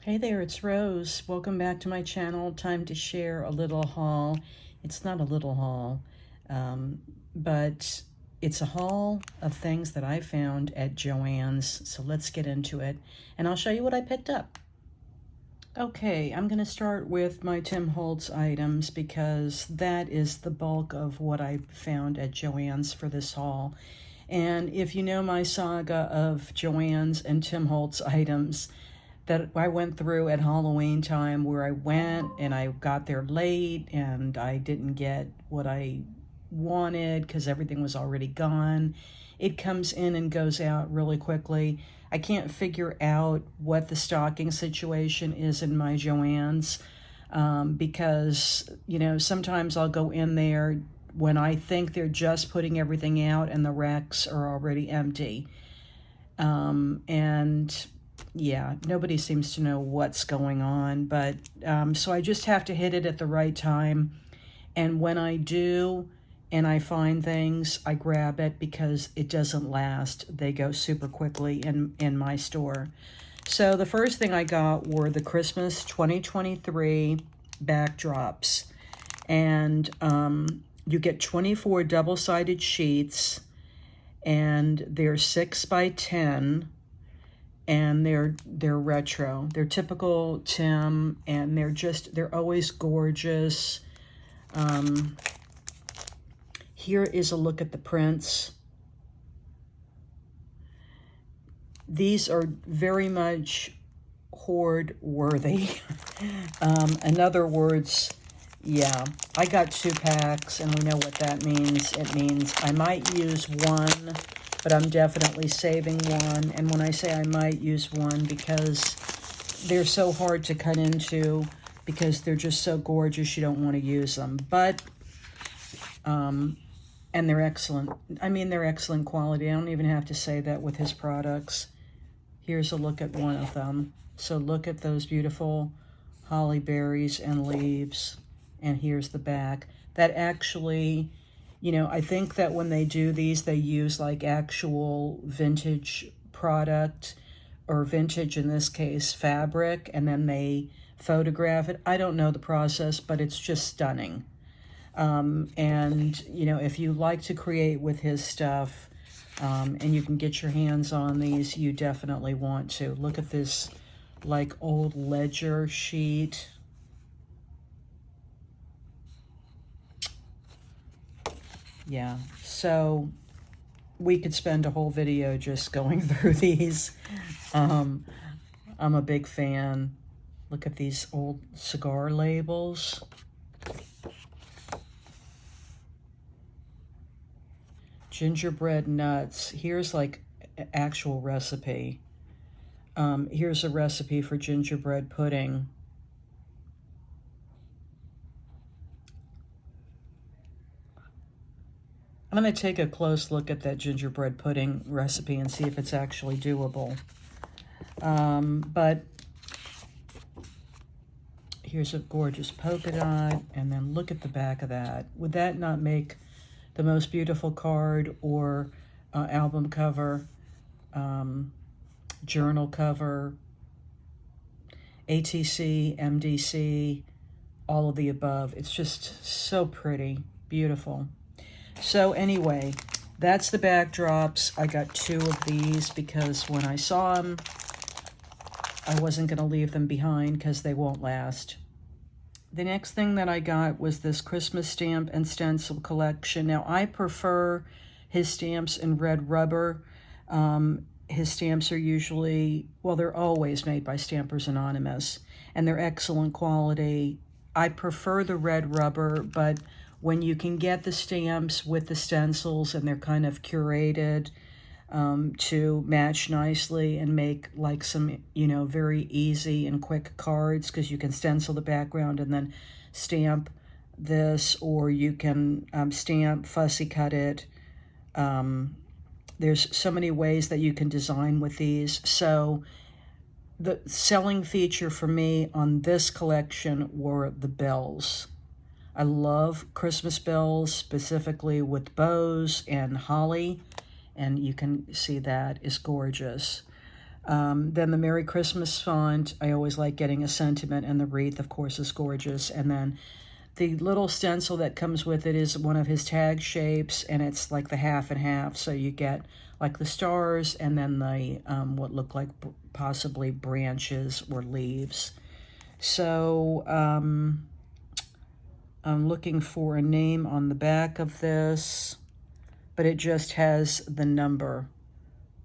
Hey there, it's Rose. Welcome back to my channel. Time to share a little haul. It's not a little haul, but it's a haul of things that I found at Joann's. So let's get into it, and I'll show you what I picked up. Okay, I'm going to start with my Tim Holtz items because that is the bulk of what I found at Joann's for this haul. And if you know my saga of Joann's and Tim Holtz items that I went through at Halloween time, where I went and I got there late and I didn't get what I wanted because everything was already gone. It comes in and goes out really quickly. I can't figure out what the stocking situation is in my Joann's because, you know, sometimes I'll go in there when I think they're just putting everything out and the racks are already empty. And yeah, nobody seems to know what's going on, but so I just have to hit it at the right time. And when I do, and I find things, I grab it because it doesn't last. They go super quickly in my store. So the first thing I got were the Christmas 2023 backdrops. And you get 24 double-sided sheets, and they're 6 by 10, and they're retro. They're typical Tim, and they're always gorgeous. Here is a look at the prints. These are very much hoard worthy. In other words, yeah, I got 2 packs, and we know what that means. It means I might use one, but I'm definitely saving one. And when I say I might use one, because they're so hard to cut into, because they're just so gorgeous, you don't want to use them. But, and they're excellent. I mean, they're excellent quality. I don't even have to say that with his products. Here's a look at one of them. So look at those beautiful holly berries and leaves. And here's the back. That actually, you know, I think that when they do these, they use like actual vintage product, or vintage, in this case, fabric, and then they photograph it. I don't know the process, but it's just stunning. And, you know, if you like to create with his stuff, and you can get your hands on these, you definitely want to. Look at this, like, old ledger sheet. Yeah, so we could spend a whole video just going through these. I'm a big fan. Look at these old cigar labels. Gingerbread nuts. Here's like an actual recipe. Here's a recipe for gingerbread pudding. I'm going to take a close look at that gingerbread pudding recipe and see if it's actually doable. But here's a gorgeous polka dot, and then look at the back of that. Would that not make the most beautiful card or album cover, journal cover, ATC, MDC, all of the above? It's just so pretty, beautiful. So anyway, that's the backdrops. I got 2 of these because when I saw them, I wasn't going to leave them behind because they won't last. The next thing that I got was this Christmas stamp and stencil collection. Now, I prefer his stamps in red rubber. His stamps are usually, well, they're always made by Stampers Anonymous, and they're excellent quality. I prefer the red rubber, but when you can get the stamps with the stencils and they're kind of curated to match nicely and make like some, you know, very easy and quick cards, because you can stencil the background and then stamp this, or you can stamp, fussy cut it. There's so many ways that you can design with these. So the selling feature for me on this collection were the bells. I love Christmas bells, specifically with bows and holly, and you can see that is gorgeous. Then the Merry Christmas font, I always like getting a sentiment, and the wreath, of course, is gorgeous. And then the little stencil that comes with it is one of his tag shapes, and it's like the half and half. So you get like the stars and then the what look like possibly branches or leaves. So I'm looking for a name on the back of this, but it just has the number.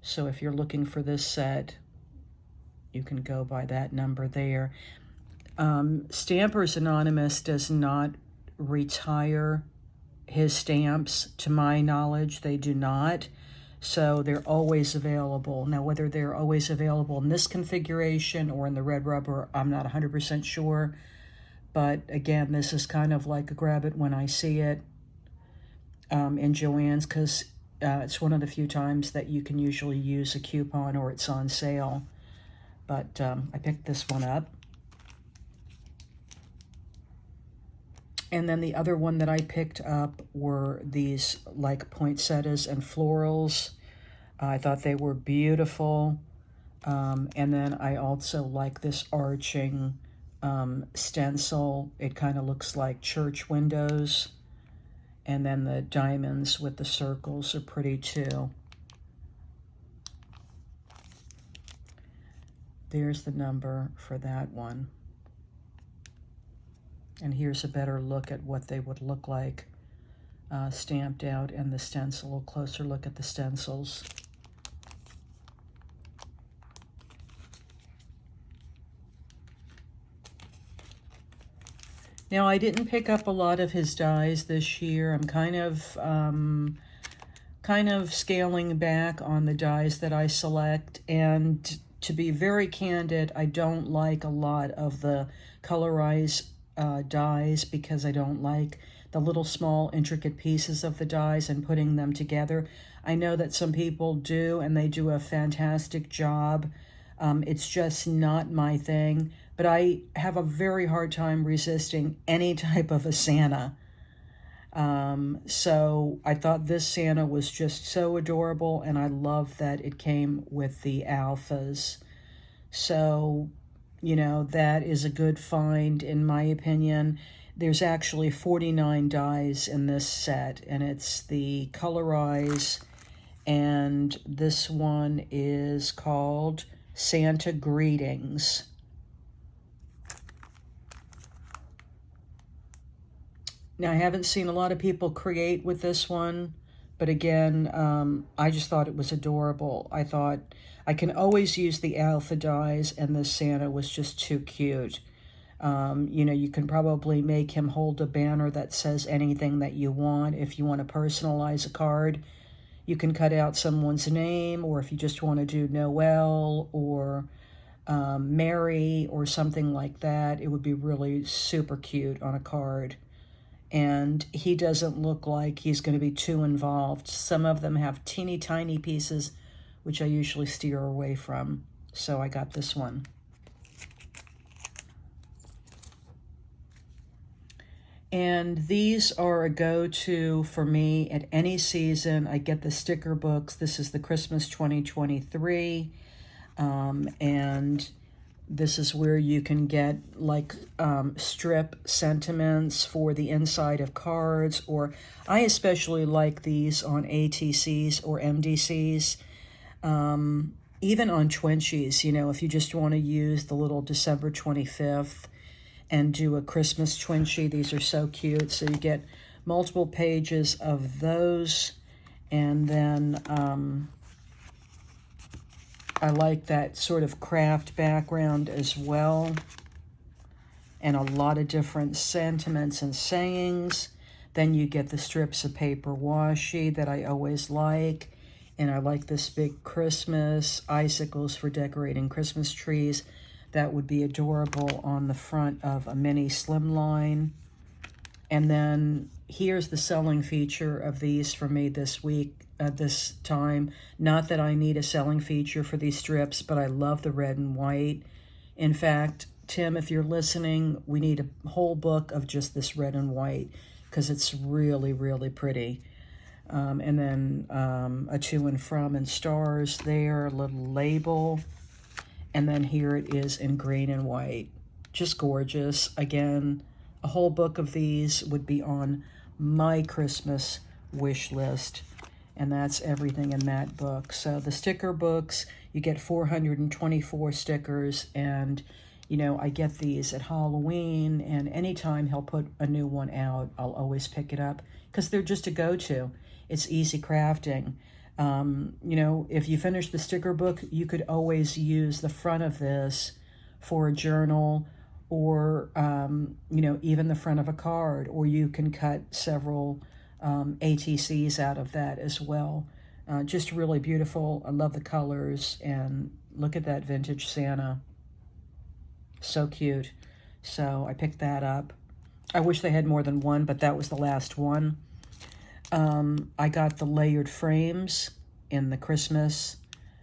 So if you're looking for this set, you can go by that number there. Stampers Anonymous does not retire his stamps. To my knowledge, they do not. So they're always available. Now, whether they're always available in this configuration or in the red rubber, I'm not 100% sure. But again, this is kind of like a grab it when I see it in Joann's, because it's one of the few times that you can usually use a coupon or it's on sale. But I picked this one up. And then the other one that I picked up were these like poinsettias and florals. I thought they were beautiful. And then I also like this arching stencil. It kind of looks like church windows. And then the diamonds with the circles are pretty too. There's the number for that one. And here's a better look at what they would look like stamped out, and the stencil, a closer look at the stencils. Now, I didn't pick up a lot of his dies this year. I'm kind of scaling back on the dies that I select, and to be very candid, I don't like a lot of the colorized dies, because I don't like the little small intricate pieces of the dies and putting them together. I know that some people do, and they do a fantastic job. It's just not my thing, but I have a very hard time resisting any type of a Santa. So I thought this Santa was just so adorable, and I love that it came with the alphas. So, you know, that is a good find in my opinion. There's actually 49 dies in this set, and it's the Colorize, and this one is called Santa Greetings. Now, I haven't seen a lot of people create with this one, but again, I just thought it was adorable. I thought I can always use the alpha dies, and this Santa was just too cute. You know, you can probably make him hold a banner that says anything that you want. If you want to personalize a card, you can cut out someone's name, or if you just want to do Noel or Mary or something like that, it would be really super cute on a card. And he doesn't look like he's going to be too involved. Some of them have teeny tiny pieces, which I usually steer away from. So I got this one. And these are a go-to for me at any season. I get the sticker books. This is the Christmas 2023. And this is where you can get like strip sentiments for the inside of cards, or I especially like these on ATCs or MDCs, even on Twinchies. You know, if you just want to use the little December 25th and do a Christmas Twinchie, these are so cute. So you get multiple pages of those, and then I like that sort of craft background as well, and a lot of different sentiments and sayings. Then you get the strips of paper washi that I always like, and I like this big Christmas icicles for decorating Christmas trees. That would be adorable on the front of a mini slimline. And then here's the selling feature of these for me this week, this time. Not that I need a selling feature for these strips, but I love the red and white. In fact, Tim, if you're listening, we need a whole book of just this red and white, because it's really, really pretty. And then a to and from and stars there, a little label. And then here it is in green and white. Just gorgeous. Again, a whole book of these would be on my Christmas wish list. And that's everything in that book. So the sticker books, you get 424 stickers. And, you know, I get these at Halloween. And anytime he'll put a new one out, I'll always pick it up. Because they're just a go-to. It's easy crafting. You know, if you finish the sticker book, you could always use the front of this for a journal or, you know, even the front of a card, or you can cut several ATCs out of that as well. Just really beautiful. I love the colors, and look at that vintage Santa. So cute. So I picked that up. I wish they had more than one, but that was the last one. I got the layered frames in the Christmas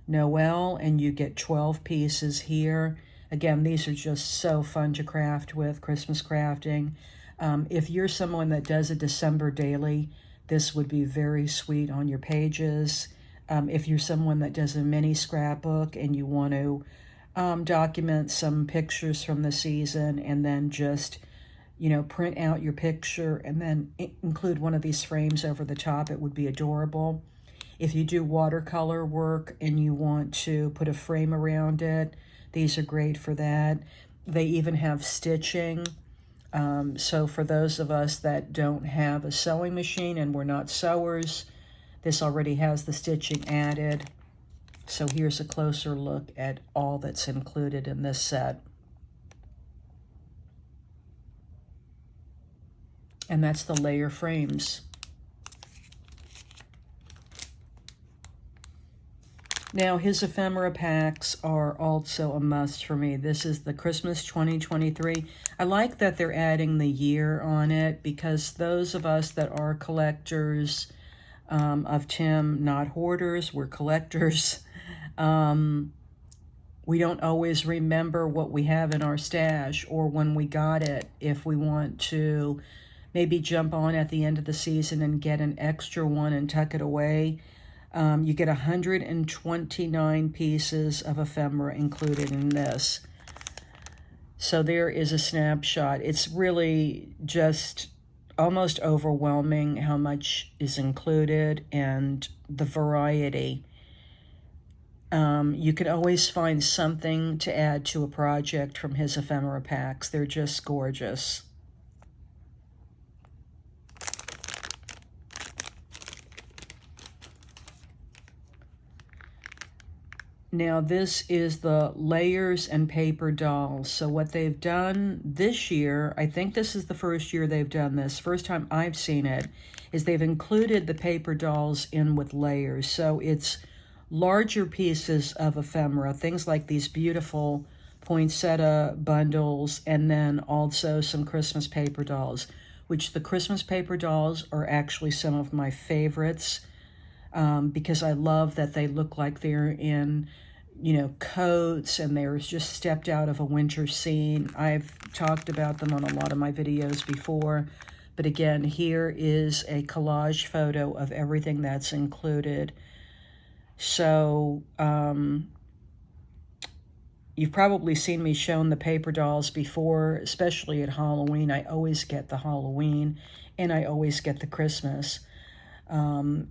Noel, and you get 12 pieces here. Again, these are just so fun to craft with, Christmas crafting. If you're someone that does a December daily, this would be very sweet on your pages. If you're someone that does a mini scrapbook and you want to document some pictures from the season and then just, you know, print out your picture and then include one of these frames over the top, it would be adorable. If you do watercolor work and you want to put a frame around it, these are great for that. They even have stitching. So for those of us that don't have a sewing machine and we're not sewers, this already has the stitching added. So here's a closer look at all that's included in this set. And that's the layer frames. Now, his ephemera packs are also a must for me. This is the Christmas 2023. I like that they're adding the year on it, because those of us that are collectors of Tim, not hoarders, we're collectors. We don't always remember what we have in our stash or when we got it. If we want to maybe jump on at the end of the season and get an extra one and tuck it away, you get 129 pieces of ephemera included in this. So there is a snapshot. It's really just almost overwhelming how much is included and the variety. You can always find something to add to a project from his ephemera packs. They're just gorgeous. Now this is the layers and paper dolls. So what they've done this year, I think this is the first year they've done this, first time I've seen it, is they've included the paper dolls in with layers. So it's larger pieces of ephemera, things like these beautiful poinsettia bundles, and then also some Christmas paper dolls, which the Christmas paper dolls are actually some of my favorites. Because I love that they look like they're in, you know, coats and they're just stepped out of a winter scene. I've talked about them on a lot of my videos before, but again, here is a collage photo of everything that's included. So, you've probably seen me shown the paper dolls before, especially at Halloween. I always get the Halloween and I always get the Christmas.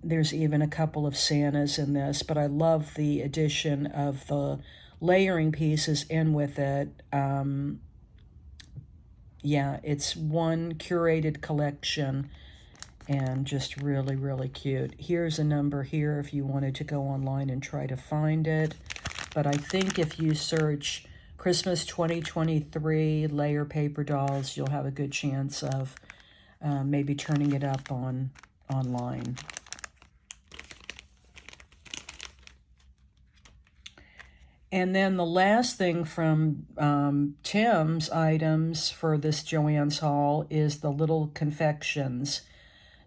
There's even a couple of Santas in this, but I love the addition of the layering pieces in with it. Yeah, it's one curated collection and just really, really cute. Here's a number here if you wanted to go online and try to find it. But I think if you search Christmas 2023 layer paper dolls, you'll have a good chance of maybe turning it up online. And then the last thing from Tim's items for this Joanns haul is the little confections.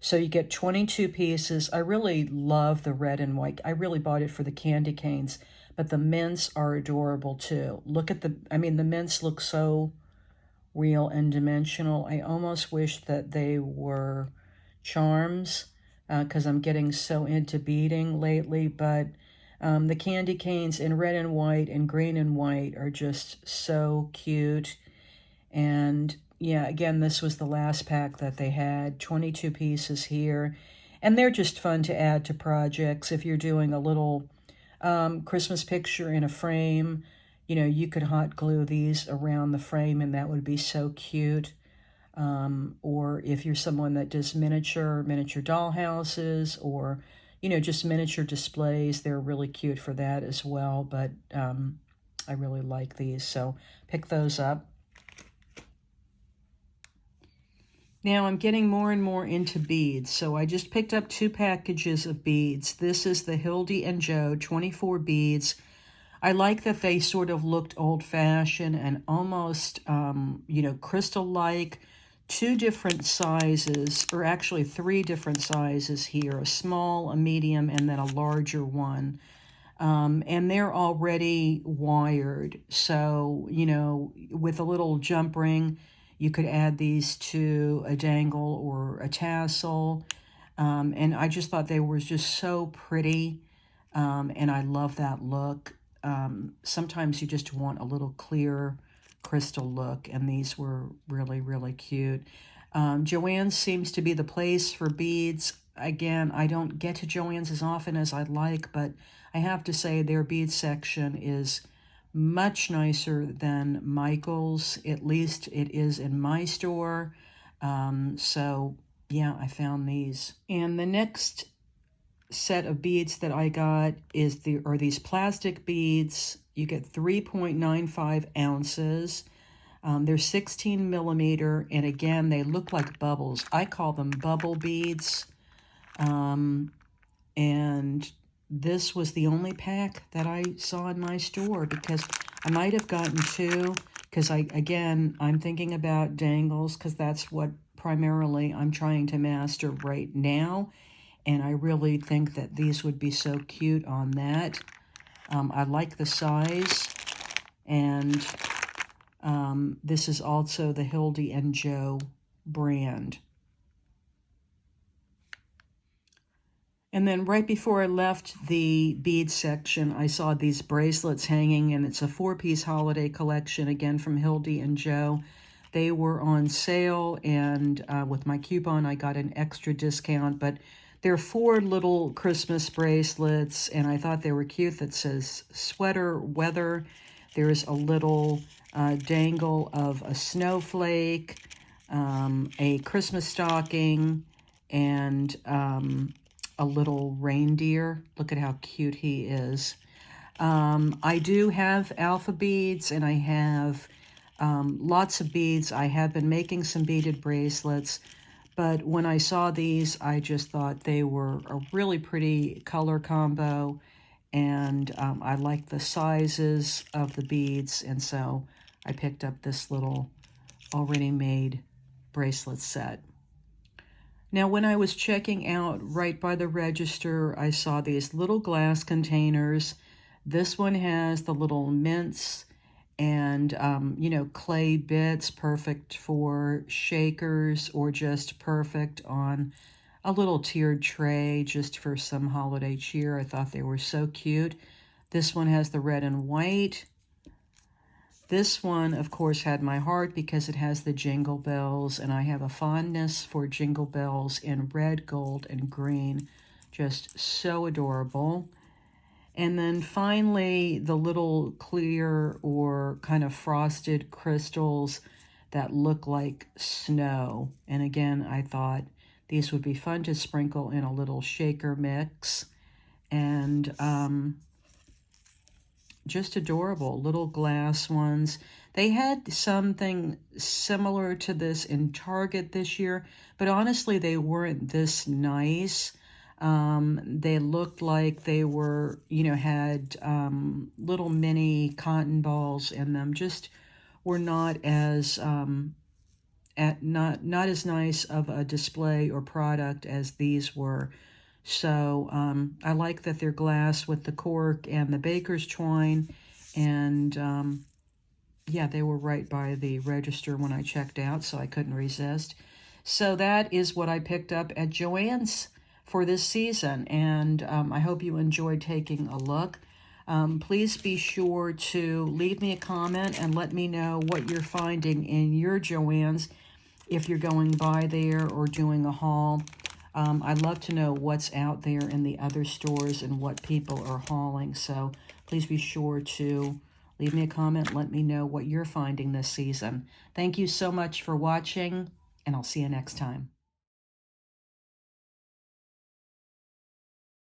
So you get 22 pieces. I really love the red and white. I really bought it for the candy canes, but the mints are adorable too. Look at the mints look so real and dimensional. I almost wish that they were charms because I'm getting so into beading lately, but The candy canes in red and white and green and white are just so cute. And yeah, again, this was the last pack that they had, 22 pieces here. And they're just fun to add to projects. If you're doing a little Christmas picture in a frame, you know, you could hot glue these around the frame and that would be so cute. Or if you're someone that does miniature doll houses, or, you know, just miniature displays, they're really cute for that as well. But I really like these, so pick those up. Now I'm getting more and more into beads, so I just picked up 2 packages of beads. This is the Hildy and Joe 24 beads. I like that they sort of looked old-fashioned and almost, you know, crystal-like. 2 different sizes, or actually 3 different sizes here, a small, a medium, and then a larger one. And they're already wired, so, you know, with a little jump ring, you could add these to a dangle or a tassel. And I just thought they were just so pretty, and I love that look. Sometimes you just want a little clear crystal look, and these were really, really cute. Joann's seems to be the place for beads. Again, I don't get to Joann's as often as I'd like, but I have to say their bead section is much nicer than Michael's. At least it is in my store. So yeah, I found these. And the next set of beads that I got are these plastic beads. You get 3.95 ounces. They're 16 millimeter, and again, they look like bubbles. I call them bubble beads. And this was the only pack that I saw in my store, because I might have gotten 2, because I'm thinking about dangles, because that's what primarily I'm trying to master right now. And I really think that these would be so cute on that. I like the size. And this is also the Hildy and Joe brand. And then right before I left the bead section, I saw these bracelets hanging, and it's a 4-piece holiday collection, again from Hildy and Joe. They were on sale, and with my coupon, I got an extra discount, but they're 4 little Christmas bracelets, and I thought they were cute. That says sweater weather. There's a little dangle of a snowflake, a Christmas stocking, and a little reindeer. Look at how cute he is. I do have alpha beads, and I have lots of beads. I have been making some beaded bracelets, but when I saw these, I just thought they were a really pretty color combo, and I like the sizes of the beads, and so I picked up this little already made bracelet set. Now, when I was checking out right by the register, I saw these little glass containers. This one has the little mints and, you know, clay bits, perfect for shakers, or just perfect on a little tiered tray just for some holiday cheer. I thought they were so cute. This one has the red and white. This one, of course, had my heart because it has the jingle bells, and I have a fondness for jingle bells in red, gold, and green. Just so adorable. And then finally, the little clear or kind of frosted crystals that look like snow. And again, I thought these would be fun to sprinkle in a little shaker mix. And just adorable little glass ones. They had something similar to this in Target this year, but honestly, they weren't this nice. They looked like they were, you know, had little mini cotton balls in them. Just were not as not as nice of a display or product as these were. So I like that they're glass with the cork and the baker's twine. And yeah, they were right by the register when I checked out, so I couldn't resist. So that is what I picked up at Joann's for this season, and I hope you enjoyed taking a look. Please be sure to leave me a comment and let me know what you're finding in your Joann's if you're going by there or doing a haul. I'd love to know what's out there in the other stores and what people are hauling. So please be sure to leave me a comment. Let me know what you're finding this season. Thank you so much for watching, and I'll see you next time.